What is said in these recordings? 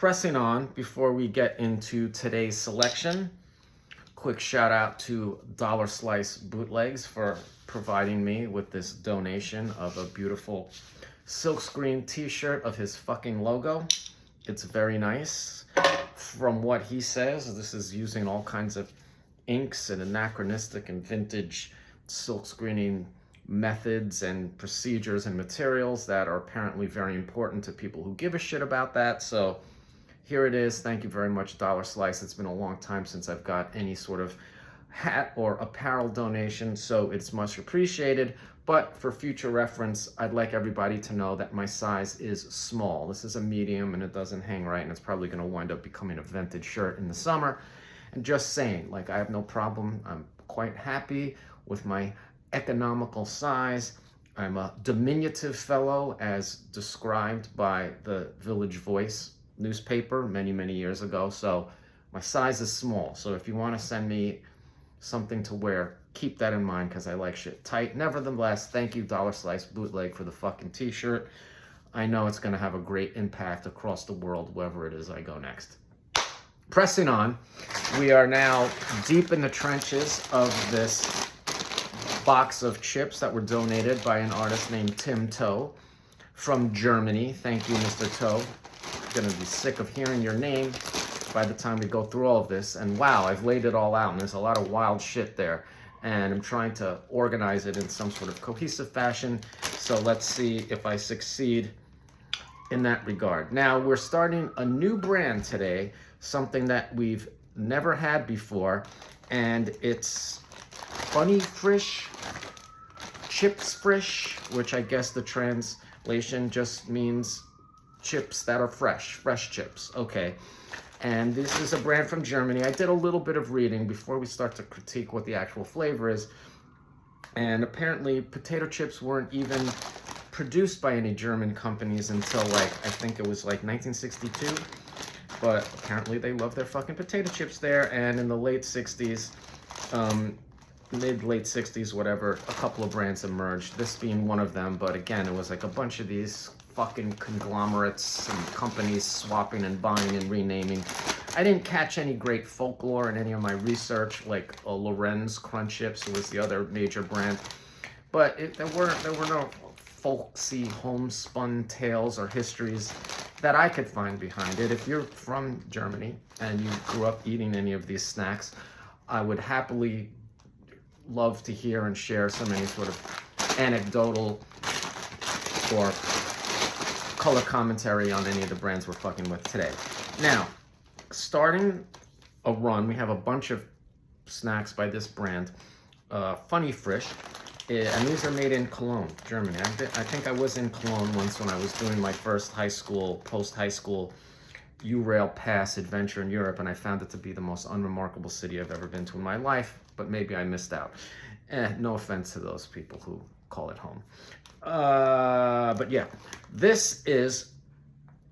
Pressing on before we get into today's selection, quick shout out to Dollar Slice Bootlegs for providing me with this donation of a beautiful silkscreen t-shirt of his fucking logo. It's very nice. From what he says, this is using all kinds of inks and anachronistic and vintage silkscreening methods and procedures and materials that are apparently very important to people who give a shit about that. So here it is. Thank you very much, Dollar Slice. It's been a long time since I've got any sort of hat or apparel donation, so it's much appreciated. But for future reference, I'd like everybody to know that my size is small. This is a medium and it doesn't hang right, and it's probably going to wind up becoming a vintage shirt in the summer. And just saying, like, I have no problem. I'm quite happy with my economical size. I'm a diminutive fellow, as described by the Village Voice newspaper many years ago. So my size is small. So if you want to send me something to wear, keep that in mind, because I like shit tight. Nevertheless, thank you, Dollar Slice Bootleg, for the fucking t-shirt. I know it's going to have a great impact across the world, wherever it is I go next. Pressing on, we are now deep in the trenches of this box of chips that were donated by an artist named Tim Toe from Germany. Thank you, Mr. Toe. I'm going to be sick of hearing your name by the time we go through all of this. And wow, I've laid it all out, and there's a lot of wild shit there. And I'm trying to organize it in some sort of cohesive fashion. So let's see if I succeed in that regard. Now, we're starting a new brand today, something that we've never had before, and it's Funny Frisch, Chips Frisch, which I guess the translation just means chips that are fresh chips. Okay. And this is a brand from Germany. I did a little bit of reading before we start to critique what the actual flavor is. And apparently potato chips weren't even produced by any German companies until, like, I think it was like 1962. But apparently they love their fucking potato chips there. And in the late 60s, mid-late 60s, whatever, a couple of brands emerged, this being one of them. But again, it was like a bunch of these fucking conglomerates and companies swapping and buying and renaming. I didn't catch any great folklore in any of my research, like LORENZ Crunch Chips was the other major brand. But there were no folksy homespun tales or histories that I could find behind it. If you're from Germany and you grew up eating any of these snacks, I would happily love to hear and share some any sort of anecdotal or color commentary on any of the brands we're fucking with today. Now, starting a run, we have a bunch of snacks by this brand, Funny Frisch, and these are made in Cologne, Germany. I think I was in Cologne once when I was doing my first post-high school U-Rail Pass adventure in Europe, and I found it to be the most unremarkable city I've ever been to in my life, but maybe I missed out. No offense to those people who call it home. But yeah, this is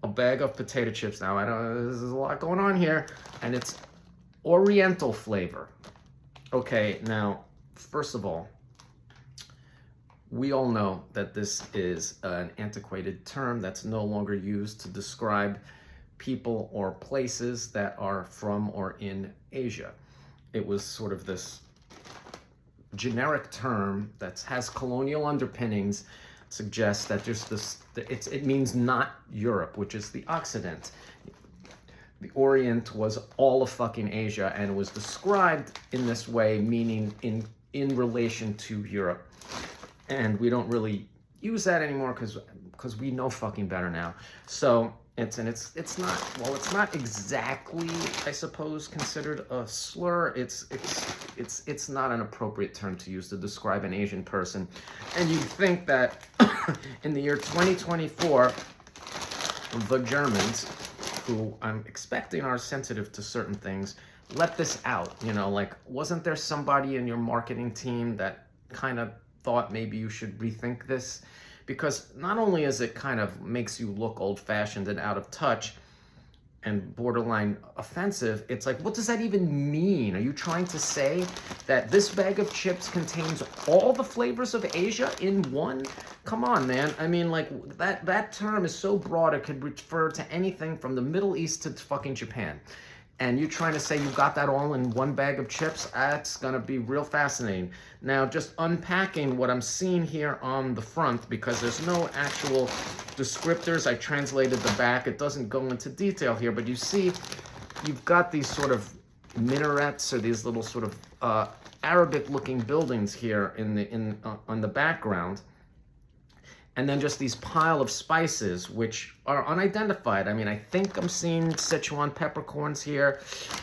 a bag of potato chips. Now, there's a lot going on here, and it's Oriental flavor. Okay, now, first of all, we all know that this is an antiquated term that's no longer used to describe people or places that are from or in Asia. It was sort of this generic term that has colonial underpinnings, suggests that there's this, it means not Europe, which is the Occident. The Orient was all of fucking Asia, and it was described in this way, meaning in relation to Europe. And we don't really use that anymore because we know fucking better now. So it's not exactly, I suppose, considered a slur. It's not an appropriate term to use to describe an Asian person. And you'd think that in the year 2024, the Germans, who I'm expecting are sensitive to certain things, let this out. You know, like, wasn't there somebody in your marketing team that kind of thought maybe you should rethink this? Because not only is it kind of makes you look old-fashioned and out of touch, and borderline offensive, it's like, what does that even mean? Are you trying to say that this bag of chips contains all the flavors of Asia in one? Come on, man. I mean, like, that term is so broad, it could refer to anything from the Middle East to fucking Japan. And you trying to say you got that all in one bag of chips? That's gonna be real fascinating. Now, just unpacking what I'm seeing here on the front, because there's no actual descriptors. I translated the back. It doesn't go into detail here, but you see, you've got these sort of minarets or these little sort of Arabic-looking buildings here on the background. And then just these pile of spices, which are unidentified. I mean, I think I'm seeing Sichuan peppercorns here.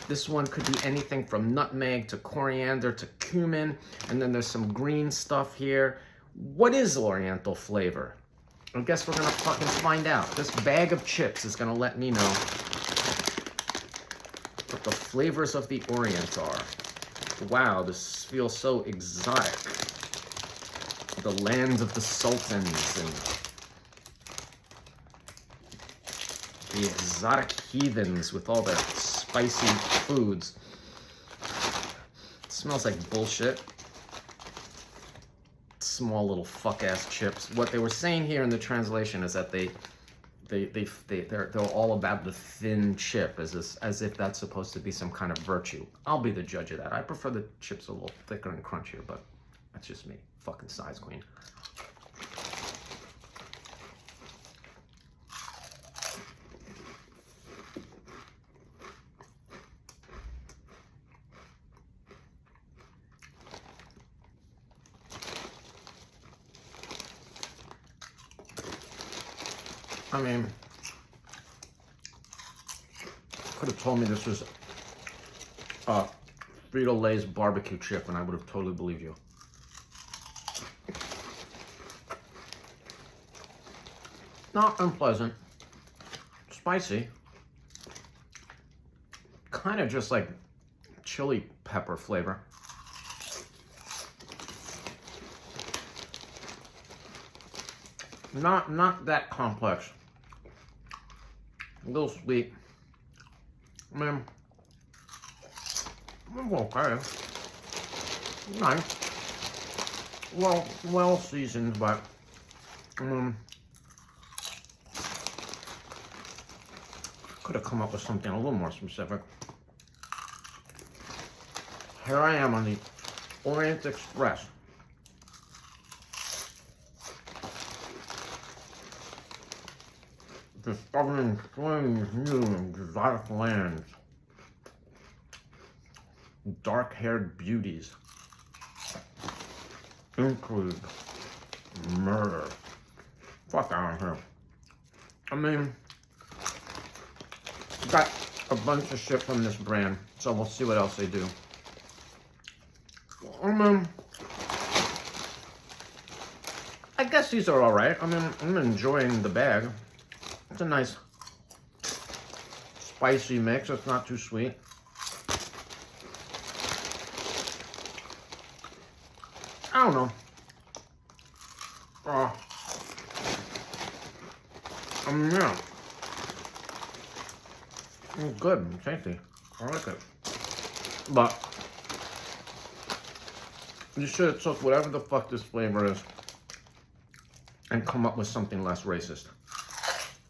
This one could be anything from nutmeg to coriander to cumin. And then there's some green stuff here. What is Oriental flavor? I guess we're gonna fucking find out. This bag of chips is gonna let me know what the flavors of the Orient are. Wow, this feels so exotic. The land of the sultans and the exotic heathens with all their spicy foods. It smells like bullshit. Small little fuck-ass chips. What they were saying here in the translation is that they're all about the thin chip, as if that's supposed to be some kind of virtue. I'll be the judge of that. I prefer the chips a little thicker and crunchier, but that's just me. Fucking size queen. I mean, could have told me this was Frito-Lay's barbecue chip and I would have totally believed you. Not unpleasant, spicy, kind of just like chili pepper flavor. Not that complex. A little sweet. I mean, okay. Nice. Well seasoned, but could have come up with something a little more specific. Here I am on the Orient Express. Discovering strange, new, and exotic lands. Dark-haired beauties. Intrigue. Murder. Fuck out of here. I mean, got a bunch of shit from this brand, so we'll see what else they do. I mean, I guess these are alright. I mean, I'm enjoying the bag. It's a nice spicy mix. It's not too sweet. I don't know. Yeah. It's good. It's tasty. I like it. But you should have took whatever the fuck this flavor is and come up with something less racist.